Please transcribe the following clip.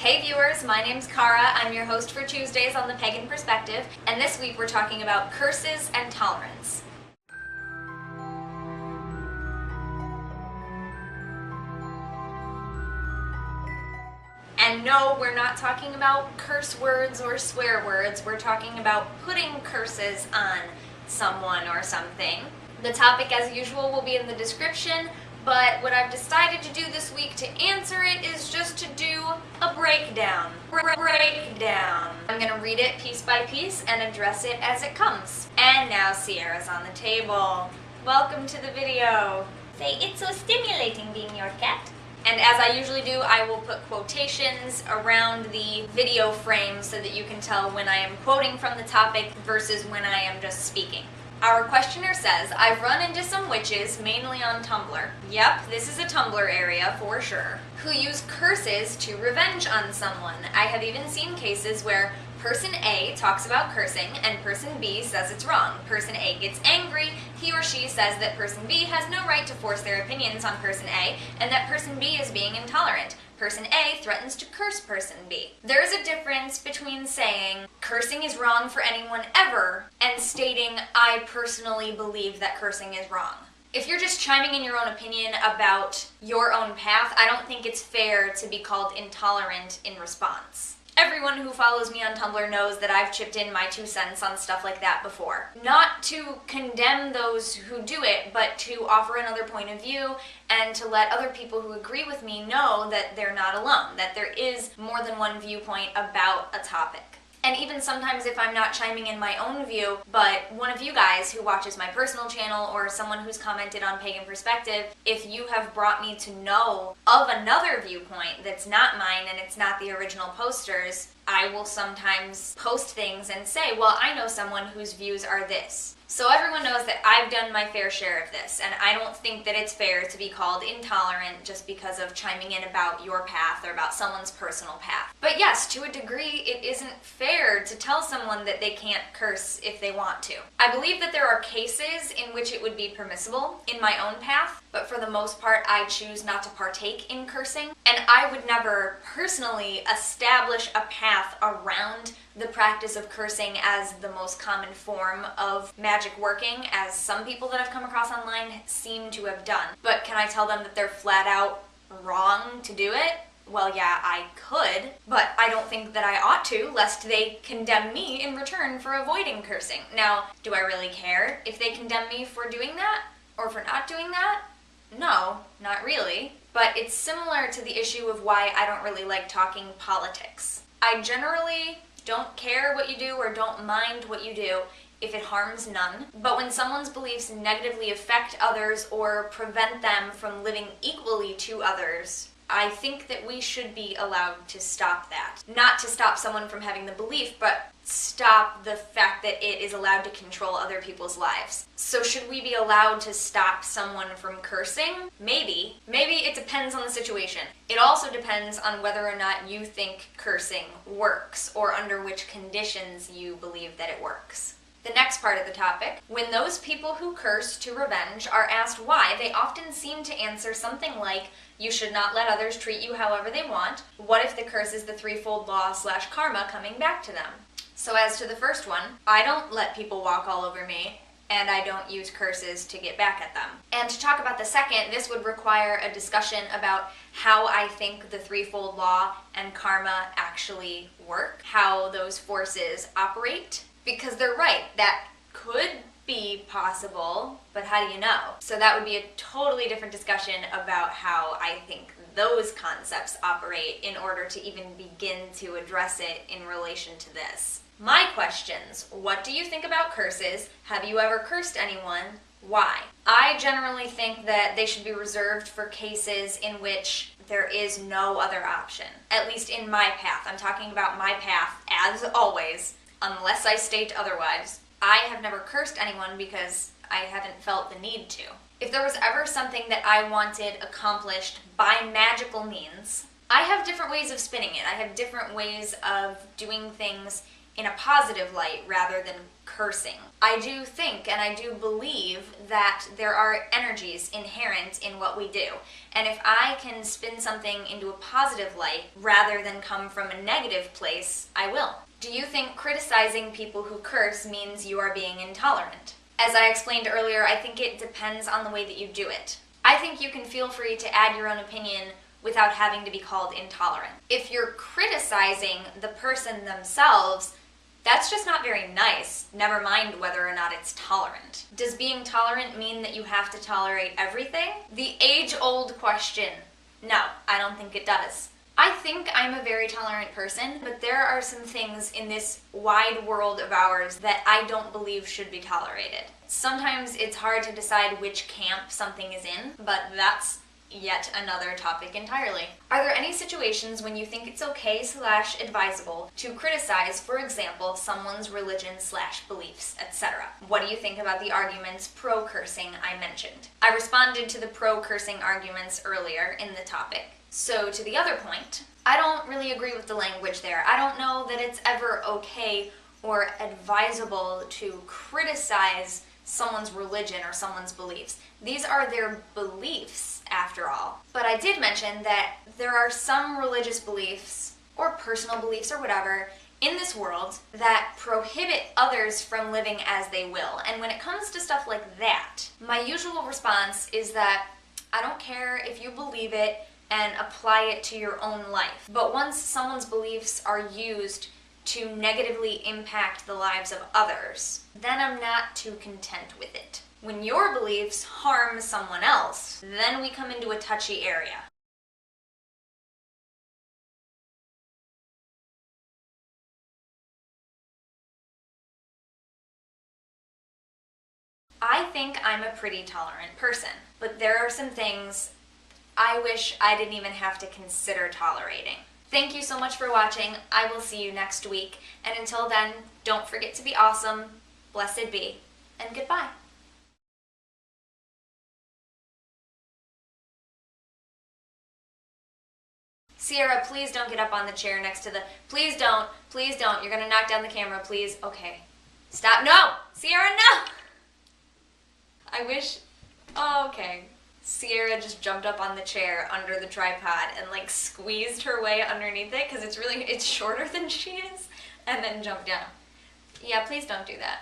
Hey viewers, my name's Kara. I'm your host for Tuesdays on the Pagan Perspective, and this week we're talking about curses and tolerance. And no, we're not talking about curse words or swear words. We're talking about putting curses on someone or something. The topic, as usual, will be in the description, but what I've decided to do this week to answer it is just to do a breakdown. I'm going to read it piece by piece and address it as it comes. And now Sierra's on the table. Welcome to the video. Say, it's so stimulating being your cat. And as I usually do, I will put quotations around the video frame so that you can tell when I am quoting from the topic versus when I am just speaking. Our questioner says, I've run into some witches, mainly on Tumblr. Yep, this is a Tumblr area for sure. Who use curses to revenge on someone. I have even seen cases where person A talks about cursing and person B says it's wrong. Person A gets angry, he or she says that person B has no right to force their opinions on person A and that person B is being intolerant. Person A threatens to curse person B. There is a difference between saying cursing is wrong for anyone ever and stating I personally believe that cursing is wrong. If you're just chiming in your own opinion about your own path, I don't think it's fair to be called intolerant in response. Everyone who follows me on Tumblr knows that I've chipped in my 2 cents on stuff like that before. Not to condemn those who do it, but to offer another point of view and to let other people who agree with me know that they're not alone, that there is more than one viewpoint about a topic. And even sometimes if I'm not chiming in my own view, but one of you guys who watches my personal channel or someone who's commented on Pagan Perspective, if you have brought me to know of another viewpoint that's not mine and it's not the original poster's, I will sometimes post things and say, well, I know someone whose views are this. So everyone knows that I've done my fair share of this, and I don't think that it's fair to be called intolerant just because of chiming in about your path or about someone's personal path. But yes, to a degree, it isn't fair to tell someone that they can't curse if they want to. I believe that there are cases in which it would be permissible in my own path, but for the most part, I choose not to partake in cursing, and I would never personally establish a path around the practice of cursing as the most common form of magic working, as some people that I've come across online seem to have done. But can I tell them that they're flat out wrong to do it? Well, yeah, I could, but I don't think that I ought to, lest they condemn me in return for avoiding cursing. Now, do I really care if they condemn me for doing that? Or for not doing that? No, not really. But it's similar to the issue of why I don't really like talking politics. I generally don't care what you do or don't mind what you do if it harms none. But when someone's beliefs negatively affect others or prevent them from living equally to others, I think that we should be allowed to stop that. Not to stop someone from having the belief, but stop the fact that it is allowed to control other people's lives. So should we be allowed to stop someone from cursing? Maybe. Maybe it depends on the situation. It also depends on whether or not you think cursing works or under which conditions you believe that it works. The next part of the topic, when those people who curse to revenge are asked why, they often seem to answer something like, you should not let others treat you however they want. What if the curse is the threefold law / karma coming back to them? So as to the first one, I don't let people walk all over me, and I don't use curses to get back at them. And to talk about the second, this would require a discussion about how I think the threefold law and karma actually work, how those forces operate. Because they're right, that could be possible, but how do you know? So that would be a totally different discussion about how I think those concepts operate in order to even begin to address it in relation to this. My questions: what do you think about curses? Have you ever cursed anyone? Why? I generally think that they should be reserved for cases in which there is no other option. At least in my path. I'm talking about my path, as always, unless I state otherwise. I have never cursed anyone because I haven't felt the need to. If there was ever something that I wanted accomplished by magical means, I have different ways of spinning it. I have different ways of doing things in a positive light rather than cursing. I do think and I do believe that there are energies inherent in what we do. And if I can spin something into a positive light rather than come from a negative place, I will. Do you think criticizing people who curse means you are being intolerant? As I explained earlier, I think it depends on the way that you do it. I think you can feel free to add your own opinion without having to be called intolerant. If you're criticizing the person themselves, that's just not very nice, never mind whether or not it's tolerant. Does being tolerant mean that you have to tolerate everything? The age-old question. No, I don't think it does. I think I'm a very tolerant person, but there are some things in this wide world of ours that I don't believe should be tolerated. Sometimes it's hard to decide which camp something is in, but that's yet another topic entirely. Are there any situations when you think it's okay/advisable to criticize, for example, someone's religion/beliefs, etc.? What do you think about the arguments pro-cursing I mentioned? I responded to the pro-cursing arguments earlier in the topic. So to the other point, I don't really agree with the language there. I don't know that it's ever okay or advisable to criticize someone's religion or someone's beliefs. These are their beliefs, after all. But I did mention that there are some religious beliefs, or personal beliefs or whatever, in this world that prohibit others from living as they will. And when it comes to stuff like that, my usual response is that I don't care if you believe it and apply it to your own life. But once someone's beliefs are used to negatively impact the lives of others, then I'm not too content with it. When your beliefs harm someone else, then we come into a touchy area. I think I'm a pretty tolerant person, but there are some things I wish I didn't even have to consider tolerating. Thank you so much for watching. I will see you next week. And until then, don't forget to be awesome, blessed be, and goodbye. Sierra, please don't get up on the chair next to the... Please don't. You're gonna knock down the camera, please. Okay. Stop. No! Sierra, no! I wish... Oh, okay. Sierra just jumped up on the chair under the tripod and like squeezed her way underneath it because it's shorter than she is, and then jumped down. Yeah, please don't do that.